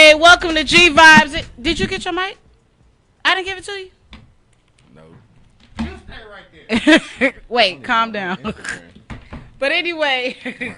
Hey, welcome to G Vibes. Did you get your mic? I didn't give it to you. No. You stay right there. Wait, calm down. But anyway, Instagram.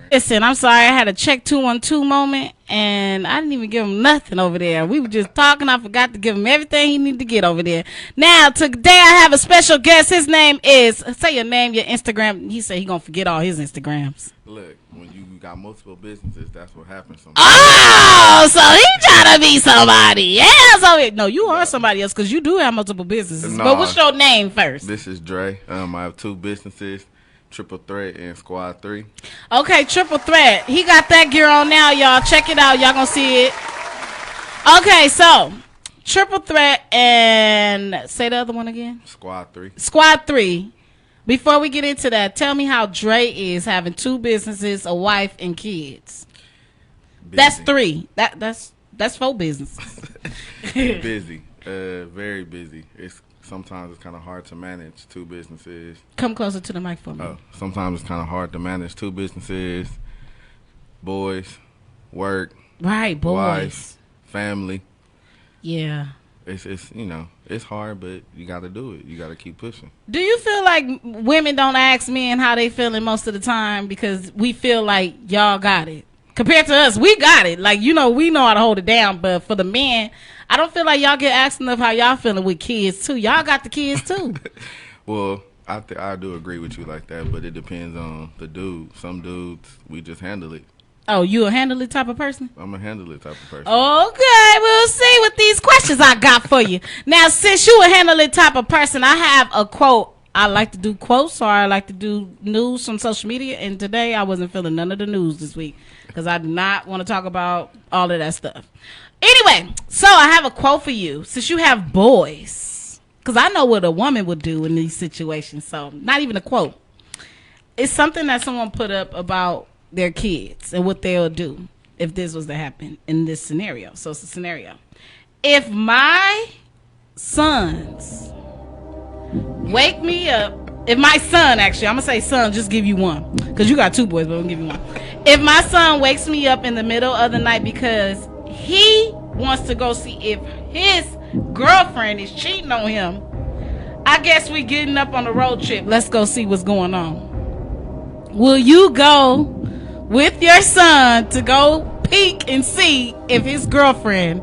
listen, I'm sorry. I had a check 212 moment, and I didn't even give him nothing over there. We were just talking. I forgot to give him everything he needed to get over there. Now, today I have a special guest. His name is, say your name, your Instagram. He said he going to forget all his Instagrams. Look, when you got multiple businesses, that's what happens sometimes. Oh, so he trying to be somebody. Yeah, so no, you are somebody else because you do have multiple businesses. Nah. But what's your name first? This is Dre. I have two businesses, Triple Threat and Squad 3. Okay, Triple Threat. He got that gear on now, y'all. Check it out. Y'all gonna see it. Okay, so Triple Threat and say the other one again. Squad 3. Squad 3. Before we get into that, tell me how Dre is having two businesses, a wife, and kids. Busy. That's three. That's four businesses. Busy. Very busy. Sometimes it's kind of hard to manage two businesses. Come closer to the mic for me. Sometimes it's kind of hard to manage two businesses, boys, work, Right, boys. wife, family. Yeah. It's hard, but you got to do it. You got to keep pushing. Do you feel like women don't ask men how they feeling most of the time because we feel like y'all got it? Compared to us, we got it. Like, we know how to hold it down. But for the men, I don't feel like y'all get asked enough how y'all feeling with kids, too. Y'all got the kids, too. Well, I do agree with you like that, but it depends on the dude. Some dudes, we just handle it. Oh, you a handle it type of person? I'm a handle it type of person. Okay, we'll see what these questions I got for you. Now, since you a handle it type of person, I have a quote. I like to do quotes, or I like to do news from social media, and today I wasn't feeling none of the news this week because I do not want to talk about all of that stuff. Anyway, so I have a quote for you. Since you have boys, because I know what a woman would do in these situations, so not even a quote. It's something that someone put up about their kids and what they'll do if this was to happen in this scenario. So it's a scenario. If my sons wake me up, if my son, actually, I'm going to say son, just give you one. Because you got two boys, but I'm going to give you one. If my son wakes me up in the middle of the night because he wants to go see if his girlfriend is cheating on him, I guess we getting up on a road trip. Let's go see what's going on. Will you go with your son to go peek and see if his girlfriend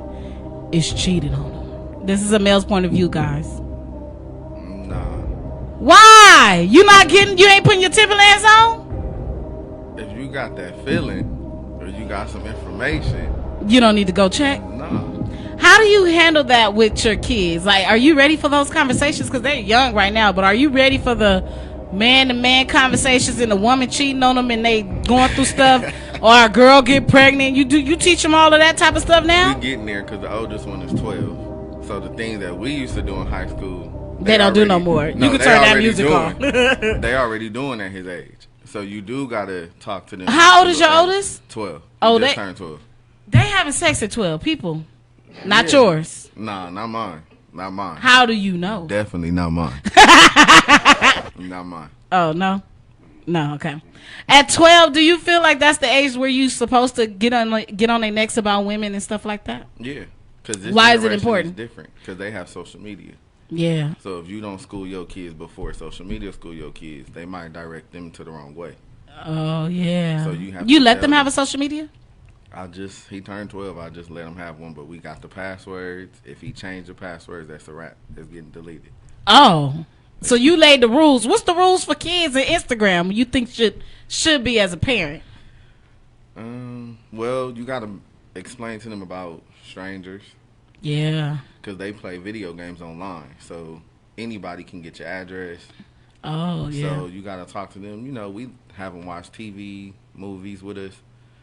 is cheating on him? This is a male's point of view, guys. Nah. Why? You ain't putting your Timberlands on? If you got that feeling or you got some information, You don't need to go check? nah. How do you handle that with your kids? Like, are you ready for those conversations? Because they're young right now, but are you ready for the man-to-man conversations and the woman cheating on them and they going through stuff, or a girl get pregnant? You teach them all of that type of stuff now? We getting there because the oldest one is 12. So the things that we used to do in high school, They don't do no more. You can turn that music off. They already doing at his age. So you do got to talk to them. How old is your oldest? 12. Oh, He just they- turned 12. They having sex at 12, people. Not Yeah. yours. Nah, not mine. Not mine. How do you know? Definitely not mine. Not mine. Oh, no? No, okay. At 12, do you feel like that's the age where you supposed to get on their necks about women and stuff like that? Yeah. Cause Why is it important? It's different because they have social media. Yeah. So if you don't school your kids before social media school your kids, they might direct them to the wrong way. Oh, yeah. So you have You to let tell them have them. a social media? He turned 12. I just let him have one, but we got the passwords. If he changed the passwords, that's a wrap. It's getting deleted. Oh. So you laid the rules. What's the rules for kids and Instagram you think should be as a parent? Well, you got to explain to them about strangers Yeah. because they play video games online. So anybody can get your address. Oh, yeah. So you got to talk to them. We have them watch TV, movies with us,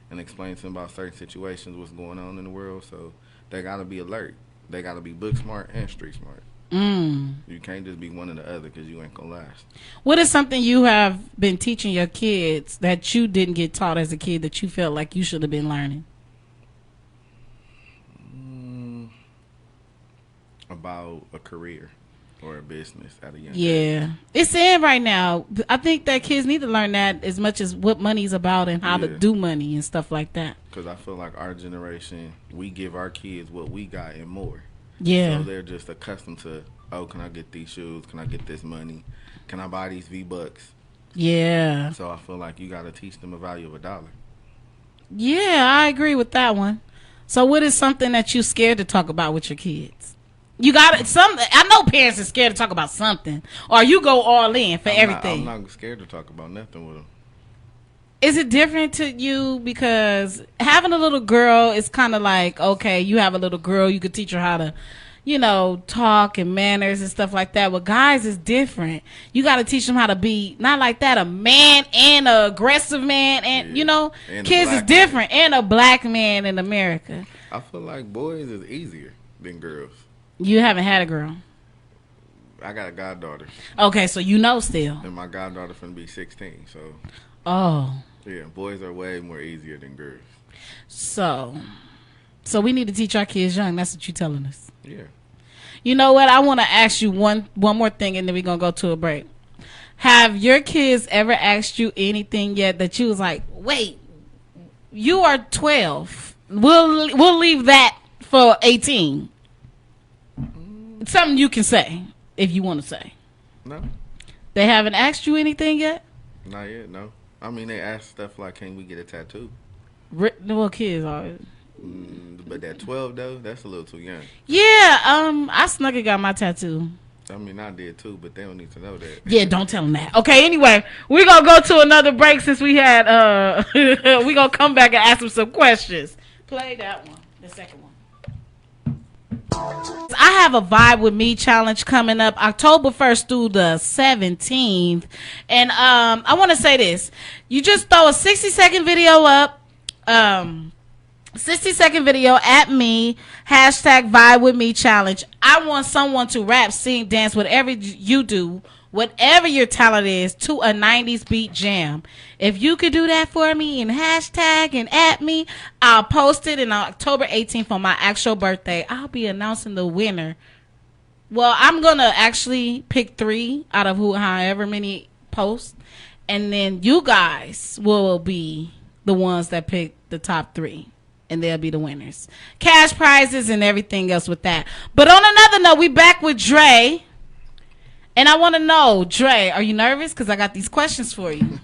and explain to them about certain situations, what's going on in the world. So they got to be alert. They got to be book smart and street smart. You can't just be one or the other because you ain't going to last. What is something you have been teaching your kids that you didn't get taught as a kid that you felt like you should have been learning? About a career. or a business at a young age. Yeah, it's in right now. I think that kids need to learn that as much as what money's about and how to do money and stuff like that. Because I feel like our generation, we give our kids what we got and more. Yeah. So they're just accustomed to, oh, can I get these shoes? Can I get this money? Can I buy these V-Bucks? Yeah. So I feel like you got to teach them a value of $1. Yeah, I agree with that one. So what is something that you scared to talk about with your kids? You got I know parents are scared to talk about something, or you go all in for everything. I'm not scared to talk about nothing with them. Is it different to you because having a little girl is kind of like, okay, you have a little girl, you could teach her how to, talk and manners and stuff like that. With guys, it's different. You got to teach them how to be not like that, a man and an aggressive man, and and kids is different, and a black man in America. I feel like boys is easier than girls. You haven't had a girl. I got a goddaughter. Okay, so still. And my goddaughter finna be 16, so. Oh. Yeah, boys are way more easier than girls. So we need to teach our kids young. That's what you're telling us. Yeah. You know what? I want to ask you one more thing, and then we're going to go to a break. Have your kids ever asked you anything yet that you was like, wait, you are 12. We'll leave that for 18. Something you can say if you want to say. No. They haven't asked you anything yet? Not yet, no. I mean, they ask stuff like, can we get a tattoo? Well, kids are. But that 12, though, that's a little too young. Yeah, I snuck and got my tattoo. I mean, I did too, but they don't need to know that. Yeah, don't tell them that. Okay, anyway, we're going to go to another break since we had, we're going to come back and ask them some questions. Play that one, the second one. I have a Vibe With Me challenge coming up October 1st through the 17th. And I want to say this. You just throw a 60-second video up. 60-second video at me. Hashtag Vibe With Me challenge. I want someone to rap, sing, dance, whatever you do, whatever your talent is, to a 90s beat jam. If you could do that for me and hashtag and at me, I'll post it on October 18th on my actual birthday. I'll be announcing the winner. Well, I'm going to actually pick 3 out of however many posts. And then you guys will be the ones that pick the top 3. And they'll be the winners. Cash prizes and everything else with that. But on another note, we back with Dre. And I want to know, Dre, are you nervous? Because I got these questions for you.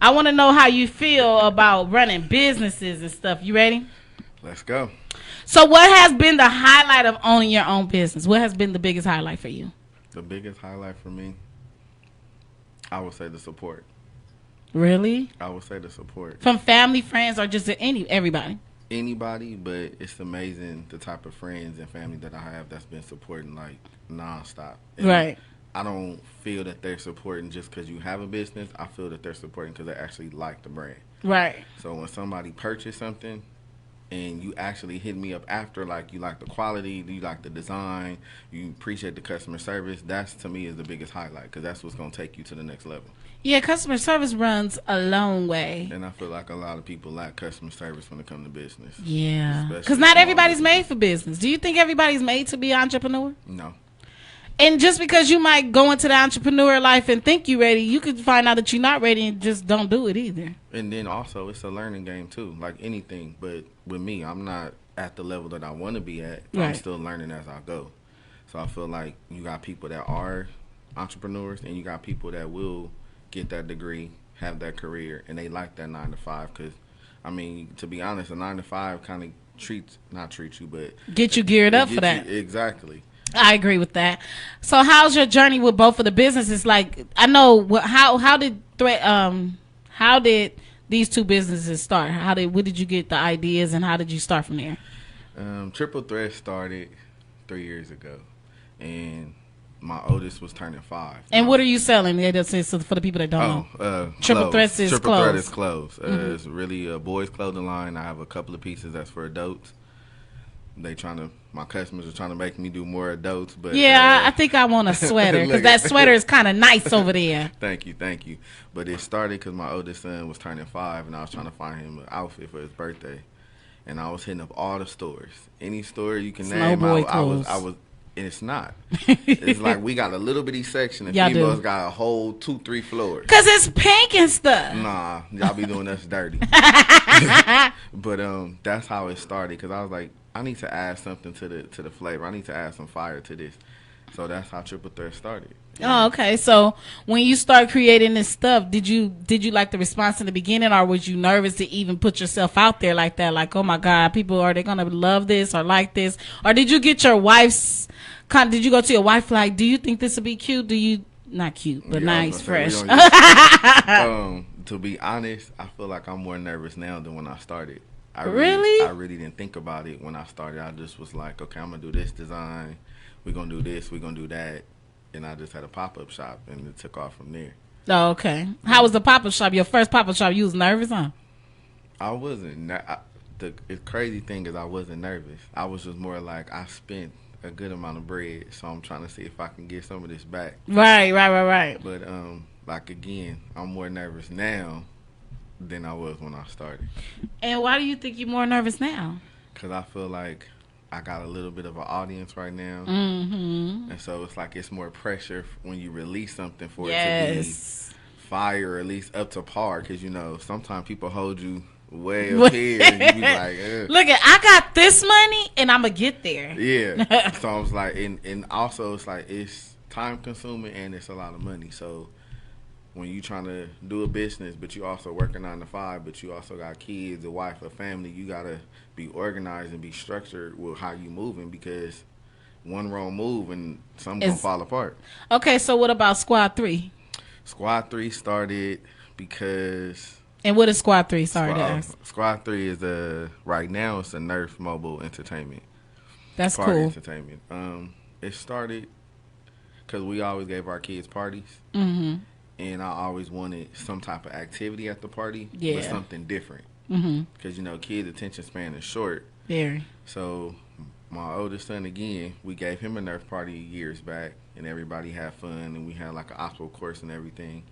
I want to know how you feel about running businesses and stuff. You ready? Let's go. So what has been the highlight of owning your own business? What has been the biggest highlight for you? The biggest highlight for me, I would say the support. Really? I would say the support. From family, friends, or just everybody? Anybody, but it's amazing the type of friends and family that I have that's been supporting like nonstop. And right. I don't feel that they're supporting just because you have a business. I feel that they're supporting because they actually like the brand. Right. So when somebody purchased something and you actually hit me up after, like you like the quality, you like the design, you appreciate the customer service, that's to me is the biggest highlight because that's what's going to take you to the next level. Yeah, customer service runs a long way. And I feel like a lot of people lack customer service when it comes to business. Yeah. Because not everybody's made for business. Do you think everybody's made to be an entrepreneur? No. And just because you might go into the entrepreneur life and think you're ready, you could find out that you're not ready and just don't do it either. And then also, it's a learning game too, like anything. But with me, I'm not at the level that I want to be at. Right. I'm still learning as I go. So I feel like you got people that are entrepreneurs and you got people that will get that degree, have that career, and they like that 9 to 5. Because, I mean, to be honest, a 9 to 5 kind of not treat you, but get you geared up for that. Exactly. I agree with that. So how's your journey with both of the businesses? Like, I know how did these two businesses start? Where did you get the ideas and how did you start from there? Triple Threat started 3 years ago, and my oldest was turning 5. And what are you selling? So for the people that don't know. Triple Threat is Triple clothes. Threat is clothes. It's really a boys' clothing line. I have a couple of pieces that's for adults. My customers are trying to make me do more adults, but I think I want a sweater because that sweater is kind of nice over there. Thank you. But it started because my oldest son was turning 5, and I was trying to find him an outfit for his birthday, and I was hitting up all the stores, any store you can name. Boy I was And it's not. It's like we got a little bitty section, and Y'all females do. got a whole 2-3 floors. Cause it's pink and stuff. Nah, y'all be doing us dirty. But that's how it started. Cause I was like, I need to add something to the flavor. I need to add some fire to this. So that's how Triple Threat started. Oh, okay. So when you start creating this stuff, did you like the response in the beginning, or was you nervous to even put yourself out there like that? Like, oh my God, people, are they gonna love this or like this? Or did you get your wife's did you go to your wife like, do you think this would be cute? Do you not cute, but Yeah, I nice, was gonna fresh? say, to be honest, I feel like I'm more nervous now than when I started. I really didn't think about it when I started. I just was like, okay, I'm gonna do this design. We're gonna do this. We're gonna do that. And I just had a pop-up shop, and it took off from there. Oh, okay. How was the pop-up shop? Your first pop-up shop, you was nervous, huh? I wasn't. The crazy thing is I wasn't nervous. I was just more like, I spent a good amount of bread, so I'm trying to see if I can get some of this back. Right. But like again, I'm more nervous now than I was when I started. And why do you think you're more nervous now? Cause I feel like I got a little bit of an audience right now, and so it's like it's more pressure when you release something for it to be fire, or at least up to par. Cause you know sometimes people hold you way up here, and you be like, ugh. Look, I got this money, and I'm gonna get there. Yeah. So I was like, and also it's like it's time consuming and it's a lot of money. So when you trying to do a business, but you also working 9 to 5, but you also got kids, a wife, a family, you gotta be organized and be structured with how you moving, because one wrong move and something gonna fall apart. Okay, so what about Squad 3? Squad 3 started because. And what is Squad 3? Sorry to ask. Squad 3 is right now it's a Nerf Mobile Entertainment. That's Party cool. Entertainment. It started because we always gave our kids parties. And I always wanted some type of activity at the party, but something different. Because, you know, kids' attention span is short. Very. So my oldest son, again, we gave him a Nerf party years back, and everybody had fun, and we had like an obstacle course and everything.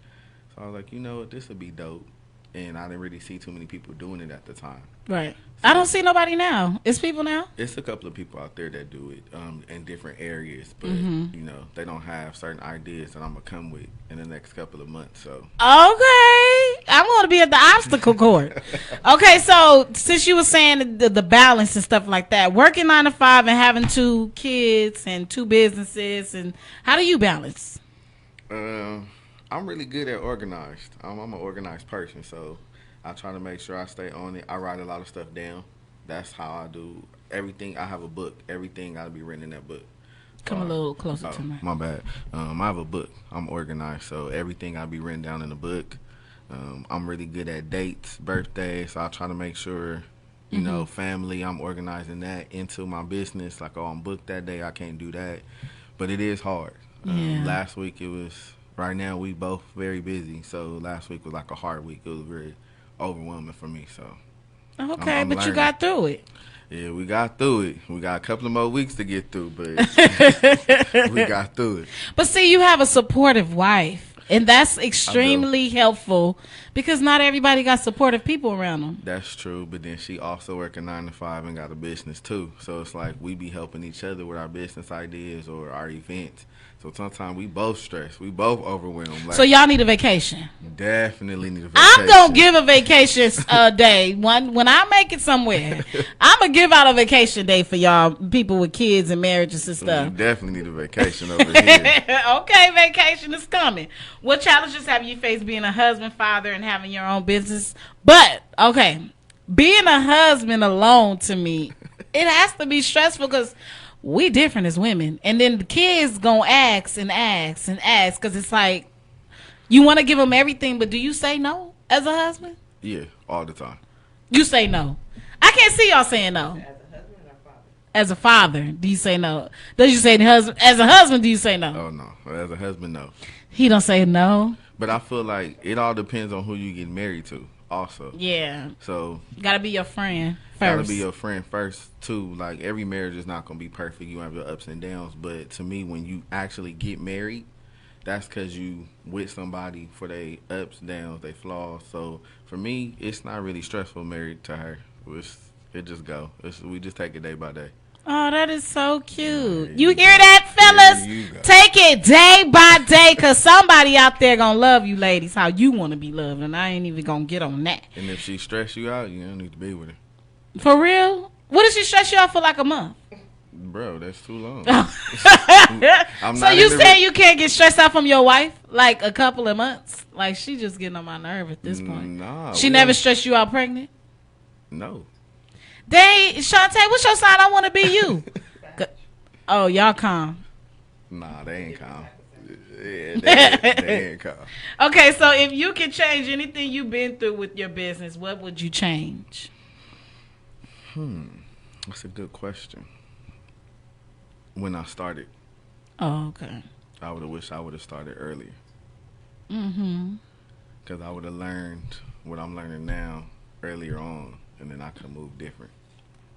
So I was like, you know what, this would be dope. And I didn't really see too many people doing it at the time. Right. So I don't see nobody now. It's people now? It's a couple of people out there that do it in different areas. But, you know, they don't have certain ideas that I'm going to come with in the next couple of months. So okay. I'm going to be at the obstacle course. Okay, so since you were saying the balance and stuff like that, working 9 to 5 and having 2 kids and 2 businesses, and how do you balance? I'm really good at organized. I'm an organized person, so I try to make sure I stay on it. I write a lot of stuff down. That's how I do everything. I have a book. Everything got to be written in that book. Come a little closer to me. My bad. I have a book. I'm organized, so everything got to be written down in the book. I'm really good at dates, birthdays, so I try to make sure, you know, family, I'm organizing that into my business. Like, oh, I'm booked that day. I can't do that. But it is hard. Last week it was... Right now, we both very busy, so last week was like a hard week. It was very overwhelming for me, so. Okay, I'm but learning. You got through it. Yeah, we got through it. We got a couple of more weeks to get through, but we got through it. But see, you have a supportive wife, and that's extremely helpful, because not everybody got supportive people around them. That's true, but then she also working 9 to 5 and got a business too. So it's like we be helping each other with our business ideas or our events. So sometimes we both stress. We both overwhelmed. Like, so y'all need a vacation. Definitely need a vacation. I'm going to give a vacation day. When I make it somewhere, I'm going to give out a vacation day for y'all people with kids and marriages and stuff. We definitely need a vacation over here. Okay, vacation is coming. What challenges have you faced being a husband, father, and having your own business? But, okay, being a husband alone, to me, it has to be stressful because we different as women, and then the kids gonna ask because it's like you want to give them everything, but do you say no as a husband? Yeah, all the time. You say no. I can't see y'all saying no. As a husband or father? As a father, do you say no? Does you say the husband? As a husband, do you say no? Oh no, as a husband, no. He don't say no. But I feel like it all depends on who you get married to. Also, yeah. So gotta be your friend first. Gotta be your friend first too. Like every marriage is not gonna be perfect. You have your ups and downs. But to me, when you actually get married, that's because you with somebody for their ups, downs, they flaws. So for me, it's not really stressful married to her. It just go. We just take it day by day. Oh, that is so cute. There You you hear go. that, There fellas? you go. Take it day by day, because somebody out there going to love you, ladies, how you want to be loved. And I ain't even going to get on that. And if she stress you out, you don't need to be with her. For real? What if she stress you out for like a month? Bro, that's too long. So not you in the saying you can't get stressed out from your wife like a couple of months? Like she just getting on my nerve at this point. Nah. She we never don't- stressed you out pregnant? No. Dang, Shantae, what's your sign? I want to be you. Oh, y'all calm. Nah, they ain't calm. Yeah, they ain't calm. Okay, so if you could change anything you've been through with your business, what would you change? That's a good question. When I started, Oh, okay. I would have wished I would have started earlier. Mm-hmm. Because I would have learned what I'm learning now earlier on, and then I could have moved different.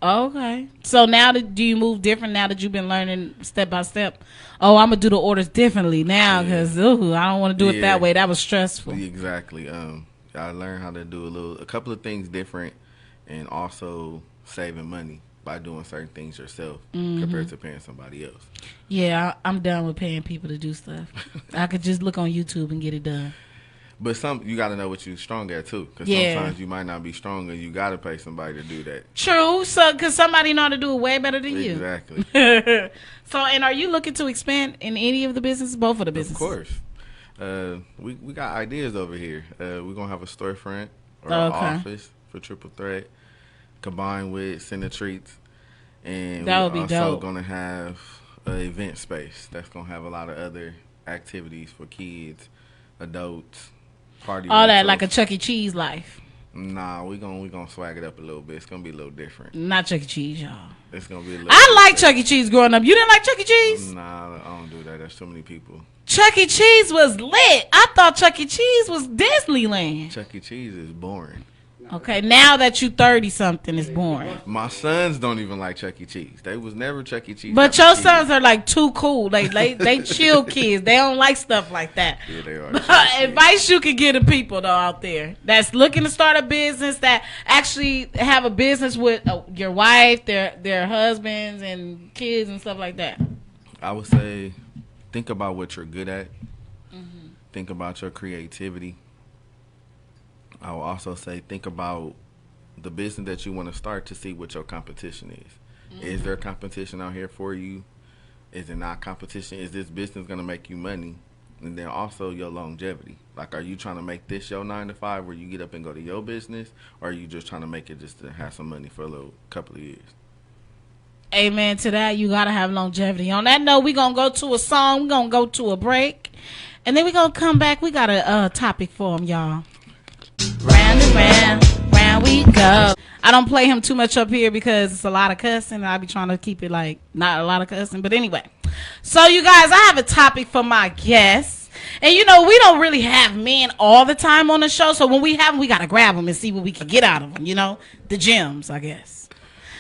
Okay. So now do you move different now that you've been learning step by step? Oh, I'm going to do the orders differently now because I don't want to do it that way. That was stressful. Exactly. I learned how to do a couple of things different, and also saving money by doing certain things yourself compared to paying somebody else. Yeah, I'm done with paying people to do stuff. I could just look on YouTube and get it done. But you got to know what you're strong at too, because sometimes you might not be strong, and you got to pay somebody to do that. True. So, because somebody know how to do it way better than you. Exactly. So, and are you looking to expand in any of the businesses? Both of the businesses? Of course. We got ideas over here. We're going to have a storefront or an office for Triple Threat combined with Center Treats. And That would be we're also dope. going to have an event space that's going to have a lot of other activities for kids, adults, party. All that, rentals. like a Chuck E. Cheese life. Nah, we gonna swag it up a little bit. It's gonna be a little different. Not Chuck E. Cheese, y'all. It's gonna be a little I like different. Chuck E. Cheese growing up. You didn't like Chuck E. Cheese? Nah, I don't do that. There's too many people. Chuck E. Cheese was lit. I thought Chuck E. Cheese was Disneyland. Chuck E. Cheese is boring. Okay, now that you 30-something, it's boring. My sons don't even like Chuck E. Cheese. They was never Chuck E. Cheese. But type your of kids. sons are like too cool. They chill kids. They don't like stuff like that. Yeah, they are. Advice you could give to people though out there that's looking to start a business, that actually have a business with your wife, their husbands and kids and stuff like that. I would say, think about what you're good at. Think about your creativity. I will also say, think about the business that you want to start to see what your competition is. Is there competition out here for you? Is it not competition? Is this business going to make you money? And then also your longevity. Like, are you trying to make this your 9 to 5 where you get up and go to your business? Or are you just trying to make it just to have some money for a little couple of years? Amen to that. You gotta have longevity. On that note, we're gonna go to a song. We're gonna go to a break, and then we're gonna come back. We got a topic for them, y'all. Round and round, round we go. I don't play him too much up here because it's a lot of cussing. I be trying to keep it like not a lot of cussing. But anyway, so you guys, I have a topic for my guests. And you know, we don't really have men all the time on the show. So when we have them, we got to grab them and see what we can get out of them. You know, the gems, I guess.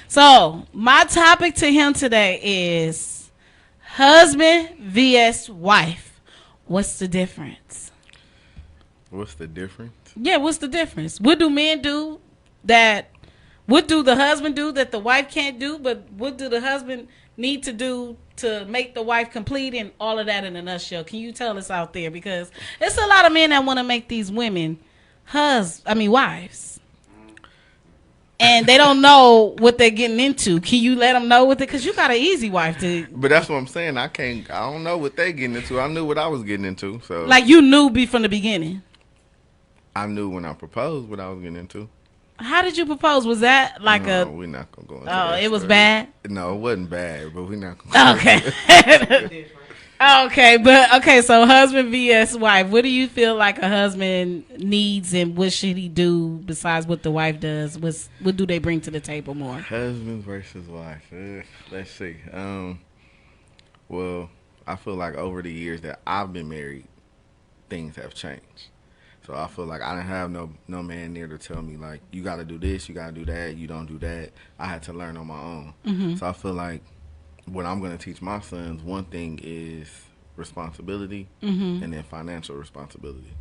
So my topic to him today is husband vs. wife. What's the difference? What's the difference? Yeah, what's the difference? What do men do that, what do the husband do that the wife can't do, but what do the husband need to do to make the wife complete, and all of that in a nutshell? Can you tell us out there? Because it's a lot of men that want to make these women wives. And they don't know what they're getting into. Can you let them know with it? Because you got an easy wife to... But that's what I'm saying. I don't know what they getting into. I knew what I was getting into. So Like you knew from the beginning. I knew when I proposed what I was getting into. How did you propose? Was that like No, we're not gonna go into that it was story. bad? No, it wasn't bad, but we're not gonna Okay. Okay, so husband vs. wife. What do you feel like a husband needs, and what should he do besides what the wife does? What do they bring to the table more? Husband versus wife. Let's see. Well, I feel like over the years that I've been married, things have changed. So I feel like I didn't have no man there to tell me, like, you got to do this, you got to do that, you don't do that. I had to learn on my own. So I feel like what I'm going to teach my sons, one thing is responsibility and then financial responsibility.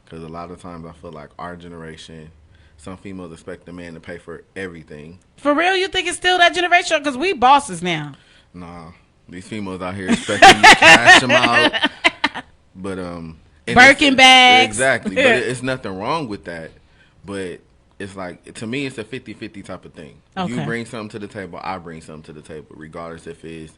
Because a lot of times I feel like our generation, some females expect the man to pay for everything. For real, you think it's still that generation? Because we bosses now. Nah, these females out here expecting you to cash them out. But Birkin bags. Exactly. But it's nothing wrong with that. But it's like, to me, it's a 50-50 type of thing. Okay. You bring something to the table, I bring something to the table, regardless if it's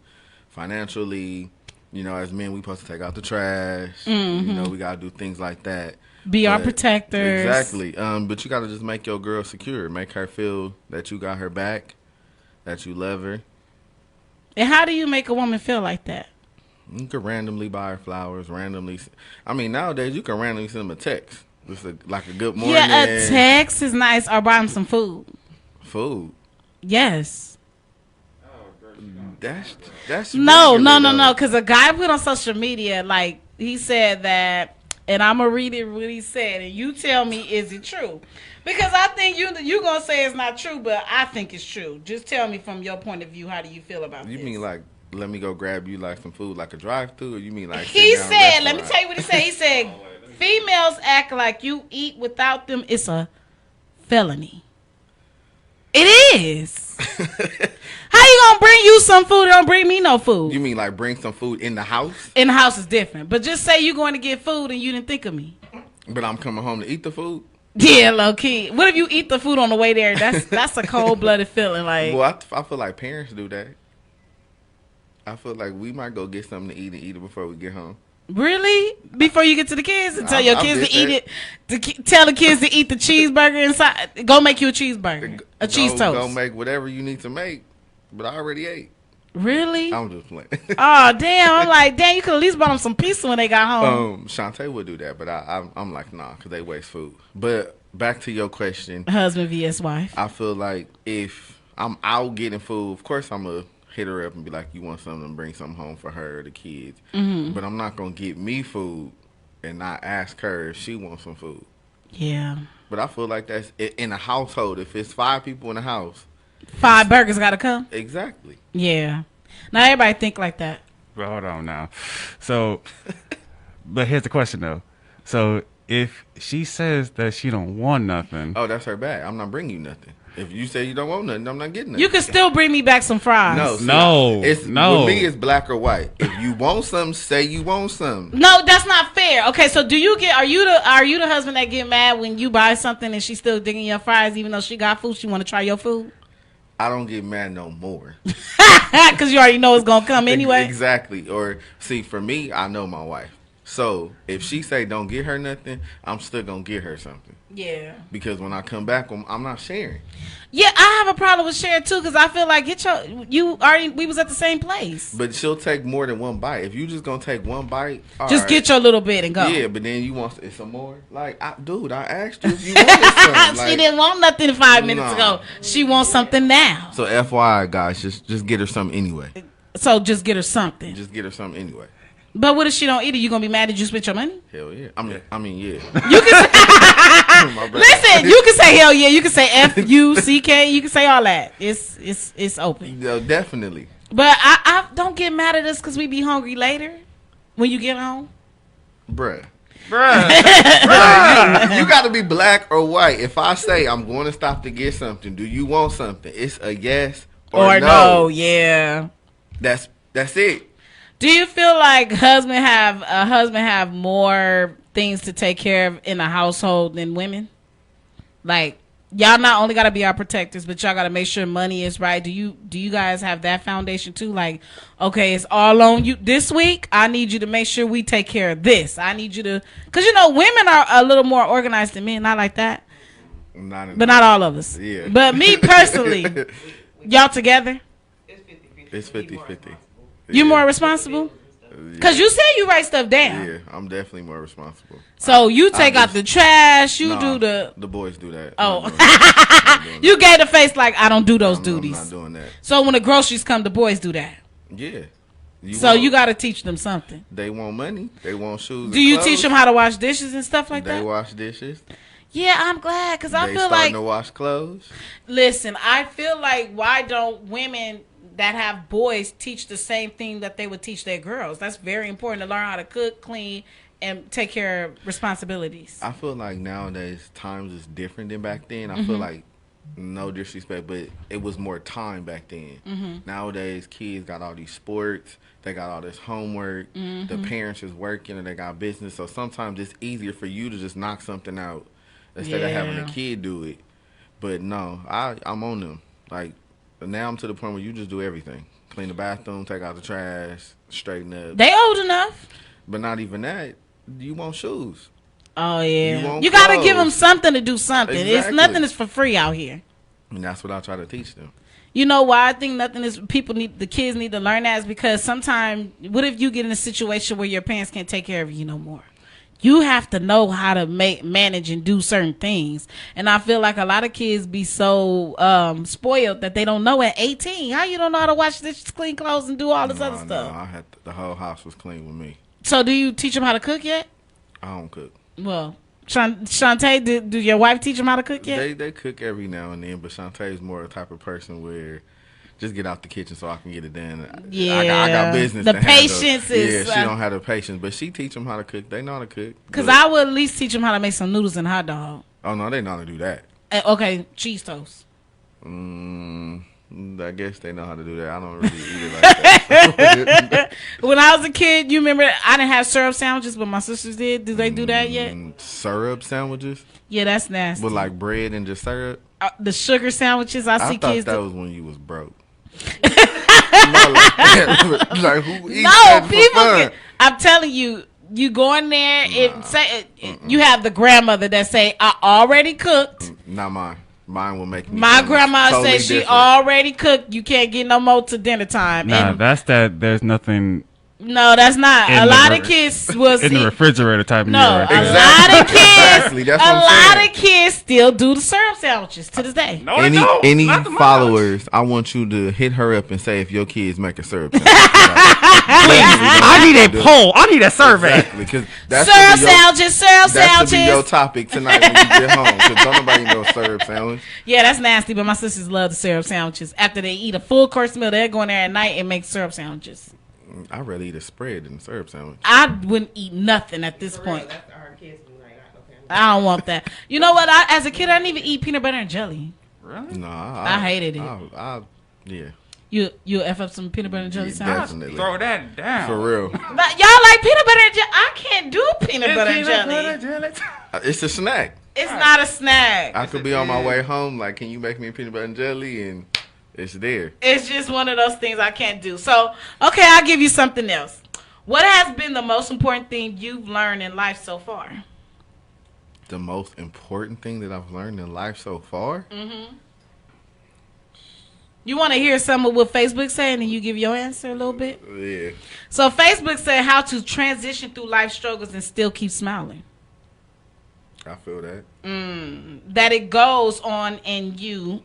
financially. You know, as men, we supposed to take out the trash. Mm-hmm. You know, we gotta do things like that. Be our protectors. Exactly. But you gotta just make your girl secure. Make her feel that you got her back, that you love her. And how do you make a woman feel like that? You can randomly buy her flowers. Randomly, I mean, nowadays you can randomly send them a text. Just like a good morning. Yeah, a text is nice. Or buy them some food. Food. Yes. That's No. regular, though. Because a guy put on social media, like, he said that, and I'm going to read it what he said, and you tell me, is it true? Because I think you're going to say it's not true, but I think it's true. Just tell me from your point of view, how do you feel about this? You mean like, let me go grab you like some food, like a drive-through, or you mean like? He sit down said, let me restaurant? tell you what he said. He said, females act like you eat without them. It's a felony. It is. How you gonna bring you some food and don't bring me no food? You mean like bring some food in the house? In the house is different. But just say you going to get food and you didn't think of me. But I'm coming home to eat the food. Yeah, low key. What if you eat the food on the way there? That's a cold blooded feeling. Like, Well, I feel like parents do that. I feel like we might go get something to eat and eat it before we get home. really? Before you get to the kids and tell I- your I kids did to eat it, tell the kids to eat the cheeseburger inside. Go make you a cheeseburger, a cheese toast. Go make whatever you need to make. But I already ate. Really? I'm just playing. Oh damn! I'm like, damn. You could at least bought them some pizza when they got home. Shantae would do that, but I'm like, nah, because they waste food. But back to your question, Husband vs wife. I feel like if I'm out getting food, of course I'm going to hit her up and be like, you want something, bring something home for her or the kids. Mm-hmm. But I'm not going to get me food and not ask her if she wants some food. Yeah. But I feel like that's in a household. If it's 5 people in the house. 5 burgers gotta come. Exactly. Yeah. Now everybody think like that. Well, hold on now. So, but here's the question though. So, if she says that she don't want nothing, Oh, that's her bad. I'm not bringing you nothing. If you say you don't want nothing, I'm not getting nothing. You can still bring me back some fries. No, see, No, It's no. With me, it's black or white. If you want something, say you want something. No, that's not fair. Okay, so are you the husband that get mad when you buy something and she's still digging your fries even though she got food, she want to try your food? I don't get mad no more. Because you already know it's gonna come anyway. Exactly. Or see, for me, I know my wife. So if she say don't get her nothing, I'm still gonna get her something. Yeah. Because when I come back, I'm not sharing. Yeah, I have a problem with sharing too because I feel like we was at the same place. But she'll take more than one bite. If you just gonna take one bite, all Just right. get your little bit and go. Yeah, but then you want some more. Like, dude, I asked you if you wanted something. She Like, didn't want nothing 5 minutes No. ago. She wants something now. so FYI, guys, just get her something anyway. So just get her something. Just get her something anyway. But what if she don't eat it? You gonna be mad that you spent your money? Hell yeah. I mean, yeah. You can My bad. listen. You can say hell yeah. You can say FUCK. You can say all that. It's open. Yeah, definitely. But I don't get mad at us because we be hungry later when you get home. Bruh. bruh, You got to be black or white. If I say I'm going to stop to get something, do you want something? It's a yes or no. Yeah. That's it. Do you feel like a husband have more things to take care of in a household than women? Like, y'all not only gotta be our protectors, but y'all gotta make sure money is right. Do you guys have that foundation too? Like, okay, it's all on you this week. I need you to make sure we take care of this. I need you to, cause women are a little more organized than men. Not like that, but not all of us. Yeah. But me personally, y'all together, It's 50-50. you more responsible. Cause you said you write stuff down. Yeah, I'm definitely more responsible. So you take out the trash. You Nah, do the. The boys do that. Oh. I'm not doing You gave the face like I don't do those that. duties. I'm not doing that. So when the groceries come, the boys do that. Yeah. You got to teach them something. They want money. They want shoes. Do you teach them how to wash dishes and stuff like They that? wash dishes. Yeah, I'm glad because I They feel starting like. to wash clothes. Listen, I feel like why don't women that have boys teach the same thing that they would teach their girls? That's very important to learn how to cook, clean, and take care of responsibilities. I feel like nowadays times is different than back then. I feel like, no disrespect, but it was more time back then. Nowadays, kids got all these sports. They got all this homework. The parents is working and they got business. So sometimes it's easier for you to just knock something out instead of having a kid do it. But no, I'm on them. Like, now I'm to the point where you just do everything. Clean the bathroom, take out the trash, straighten up. They old enough. But not even that. You want shoes. Oh, yeah. You want You got to give clothes. them something to do something. It's Exactly. nothing is for free out here. And that's what I try to teach them. You know why I think nothing is the kids need to learn that is because sometimes what if you get in a situation where your parents can't take care of you no more? You have to know how to manage and do certain things. And I feel like a lot of kids be so spoiled that they don't know at 18. How you don't know how to wash dishes, clean clothes, and do all this other stuff? No, the whole house was clean with me. So do you teach them how to cook yet? I don't cook. Well, Shantae, do your wife teach them how to cook yet? They cook every now and then, but Shantae's more the type of person where just get out the kitchen so I can get it done. Yeah. I got business The to handle. patience is, Yeah, she don't have the patience, but she teach them how to cook. They know how to cook. Because But- I would at least teach them how to make some noodles and hot dog. Oh, no, they know how to do that. Okay, cheese toast. I guess they know how to do that. I don't really eat it like that. When I was a kid, you remember I didn't have syrup sandwiches, but my sisters did. Do they do that yet? Syrup sandwiches Yeah, that's nasty. with like bread and just syrup. The sugar sandwiches, I I see thought kids that do. was when you was broke. like who eats No, that for people. fun? I'm telling you, you go in there. You have the grandmother that say, "I already cooked." Not mine. Mine will make me. My something grandma totally said she different. already cooked. You can't get no more to dinner time. Nah, And that's that. There's nothing no, that's not. in A the lot re- of kids was in the refrigerator type of No, meal. Right a there. lot of kids. Exactly, that's what a I'm lot saying. of kids still do the syrup sandwiches to this day. No, they don't. Any Not to my followers, I want you to hit her up and say if your kids make a syrup. sandwich. I need a poll. I need a survey. Exactly, because that's Syrup gonna be your- sandwiches, syrup That should be your sandwiches. topic tonight when you get home. Because don't nobody know syrup sandwich. Yeah, that's nasty. But my sisters love the syrup sandwiches. After they eat a full course meal, they're going there at night and make syrup sandwiches. I'd rather eat a spread than a syrup sandwich. I wouldn't eat nothing at this point. That's our kids do like, okay. I don't want that. You know what? As a kid, I didn't even eat peanut butter and jelly. Really? No, I hated it. Yeah, You F up some peanut butter and jelly yeah, sandwich? definitely. Throw that down. For real. But y'all like peanut butter and jelly? I can't do peanut butter and jelly. It's a snack. It's not a snack. I could be on my way home, like, can you make me a peanut butter and jelly? And it's there. It's just one of those things I can't do. So, okay, I'll give you something else. What has been the most important thing you've learned in life so far? The most important thing that I've learned in life so far? You want to hear some of what Facebook said and you give your answer a little bit? Yeah. So, Facebook said how to transition through life struggles and still keep smiling. I feel that. That it goes on and you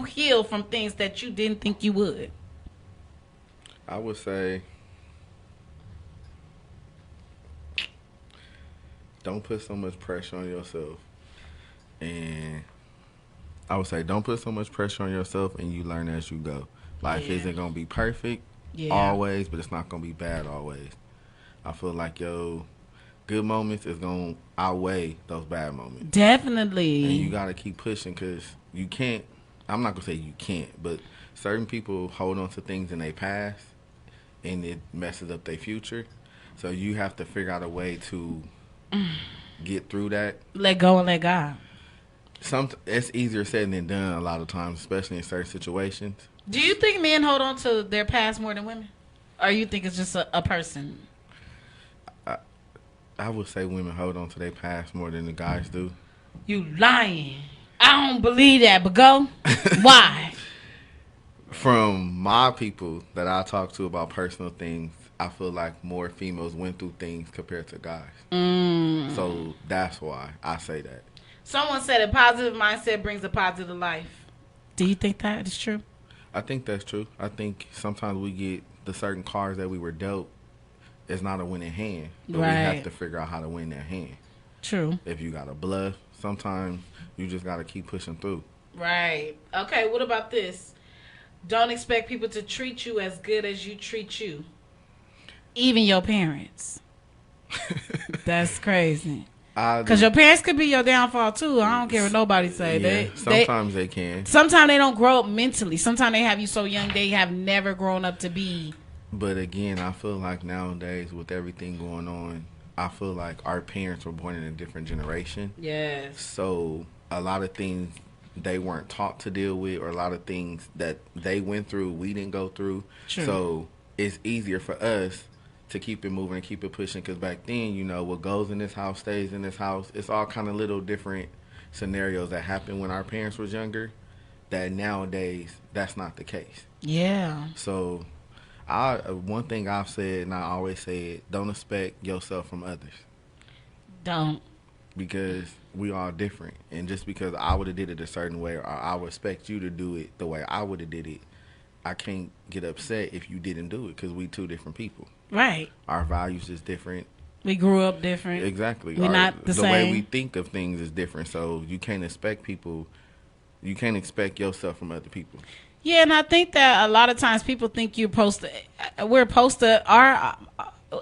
heal from things that you didn't think you would. I would say don't put so much pressure on yourself. And I would say don't put so much pressure on yourself and you learn as you go. Life Yeah. isn't going to be perfect always, but it's not going to be bad always. I feel like good moments is going to outweigh those bad moments. Definitely. And you got to keep pushing because you can't, I'm not going to say you can't, but certain people hold on to things in their past and it messes up their future. So you have to figure out a way to get through that. Let go and let God. It's easier said than done a lot of times, especially in certain situations. Do you think men hold on to their past more than women? Or you think it's just a person? I would say women hold on to their past more than the guys do. You lying. I don't believe that, but go. Why? From my people that I talk to about personal things, I feel like more females went through things compared to guys. So that's why I say that. Someone said a positive mindset brings a positive life. Do you think that is true? I think that's true. I think sometimes we get the certain cards that we were dealt. It's not a winning hand, but we Right. have to figure out how to win that hand. True. If you got a bluff, sometimes you just got to keep pushing through. Right. Okay, what about this? Don't expect people to treat you as good as you treat you. Even your parents. That's crazy. I Because do- your parents could be your downfall too. I don't care what nobody say. yeah, sometimes they can. Sometimes they don't grow up mentally. Sometimes they have you so young they have never grown up to be. But again, I feel like nowadays with everything going on, I feel like our parents were born in a different generation. Yes. So a lot of things they weren't taught to deal with, or a lot of things that they went through, we didn't go through. True. So it's easier for us to keep it moving and keep it pushing. Because back then, you know, what goes in this house stays in this house. It's all kind of little different scenarios that happened when our parents was younger. That nowadays, that's not the case. Yeah. So, one thing I've said, and I always say it, don't expect yourself from others, Don't. because we all different. And just because I would have did it a certain way, or I would expect you to do it the way I would have did it, I can't get upset if you didn't do it, because we two different people. Right. Our values is different. We grew up different. Exactly. We're not the the way same. we think of things is different. So you can't expect yourself from other people. Yeah, and I think that a lot of times people think we're supposed to,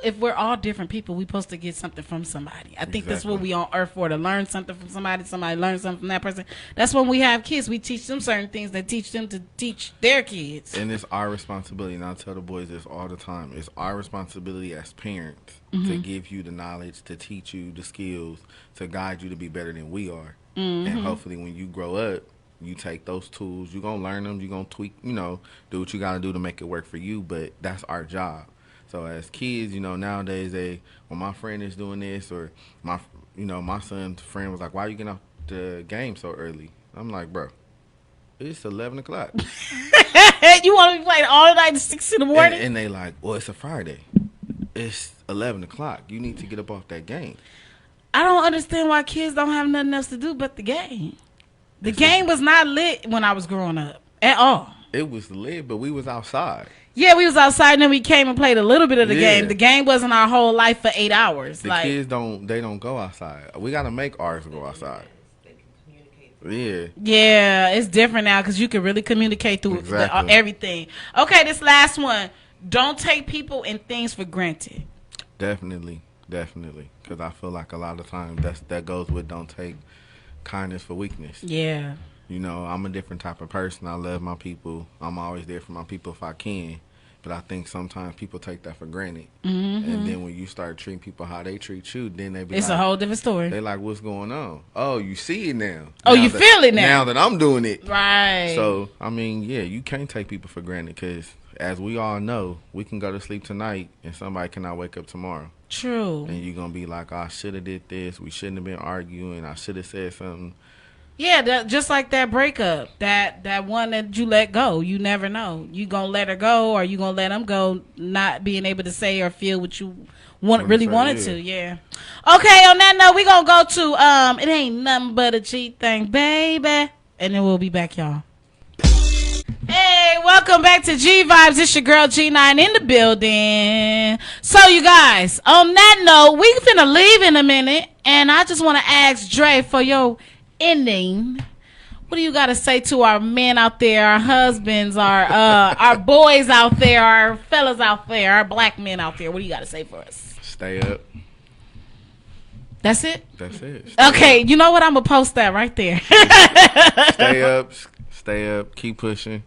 if we're all different people, we're supposed to get something from somebody. I think that's what Exactly. we on earth for, to learn something from somebody learns something from that person. That's when we have kids. We teach them certain things that teach them to teach their kids. And it's our responsibility, and I tell the boys this all the time, it's our responsibility as parents Mm-hmm. to give you the knowledge, to teach you the skills, to guide you to be better than we are. Mm-hmm. And hopefully when you grow up, you take those tools, you're going to learn them, you're going to tweak, do what you got to do to make it work for you, but that's our job. So as kids, nowadays, when my friend is doing this, or my son's friend was like, why are you getting off the game so early? I'm like, bro, it's 11 o'clock. You want to be playing all night at 6 in the morning? And they like, well, it's a Friday. It's 11 o'clock. You need to get up off that game. I don't understand why kids don't have nothing else to do but the game. The game was not lit when I was growing up at all. It was lit, but we was outside. Yeah, we was outside and then we came and played a little bit of the Yeah. game. The game wasn't our whole life for 8 hours. The like, kids don't go outside. We got to make ours go outside. They can communicate. Yeah. yeah, it's different now because you can really communicate through Exactly. everything. Okay, this last one. Don't take people and things for granted. Definitely. Because I feel like a lot of times that goes with don't take kindness for weakness. Yeah. I'm a different type of person. I love my people. I'm always there for my people if I can. But I think sometimes people take that for granted. Mm-hmm. And then when you start treating people how they treat you, then they be It's like, a whole different story. they like, what's going on? Oh, you see it now. Oh, you feel it now. Now that I'm doing it. Right. So, you can't take people for granted, because as we all know, we can go to sleep tonight and somebody cannot wake up tomorrow. True. And you're going to be like, I should have did this. We shouldn't have been arguing. I should have said something. Yeah, just like that breakup, that one that you let go. You never know. You gonna let her go, or you gonna let him go, not being able to say or feel what you really wanted to. Yeah. Okay. On that note, we gonna go to It Ain't Nothing But a Cheat Thing, baby, and then we'll be back, y'all. Hey, welcome back to G Vibes. It's your girl G9 in the building. So, you guys, on that note, we finna leave in a minute, and I just want to ask Dre for your ending. What do you got to say to our men out there, our husbands, our boys out there, our fellas out there, our black men out there? What do you got to say for us? Stay up. That's it? That's it. Okay, you know what? I'm going to post that right there. Stay up. Stay up. Keep pushing.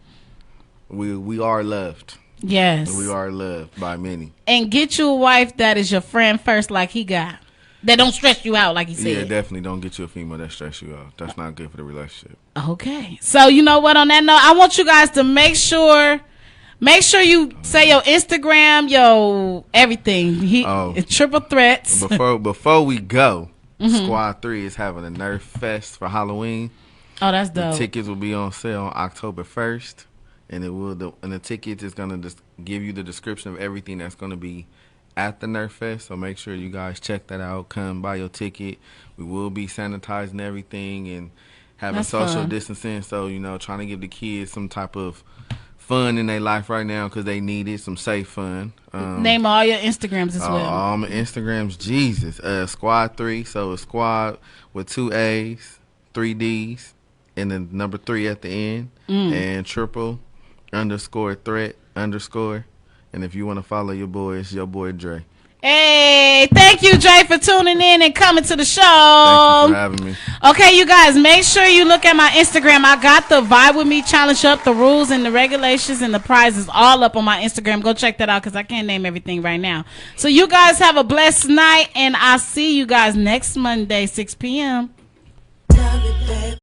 We are loved. Yes. We are loved by many. And get you a wife that is your friend first, like he got. That don't stress you out, like he said. Yeah, definitely don't get you a female that stress you out. That's not good for the relationship. Okay. So, you know what? On that note, I want you guys to make sure you say your Instagram, your everything. It's Triple Threats. Before we go, Squad 3 is having a Nerf Fest for Halloween. Oh, that's The dope. tickets will be on sale on October 1st, and the tickets is gonna just give you the description of everything that's gonna be at the Nerf Fest. So make sure you guys check that out. Come buy your ticket. We will be sanitizing everything and having That's social fun. distancing. So trying to give the kids some type of fun in their life right now, because they need it, some safe fun. Name all your Instagrams as well. All my Instagrams, Jesus. Squad 3, so it's squad with 2 A's, 3 D's, and then number 3 at the end, and triple _threat _. And if you want to follow your boy, it's your boy Dre. Hey, thank you, Dre, for tuning in and coming to the show. Thank you for having me. Okay, you guys, make sure you look at my Instagram. I got the Vibe With Me challenge up, the rules and the regulations and the prizes all up on my Instagram. Go check that out because I can't name everything right now. So you guys have a blessed night, and I'll see you guys next Monday, 6 p.m. Love it, baby.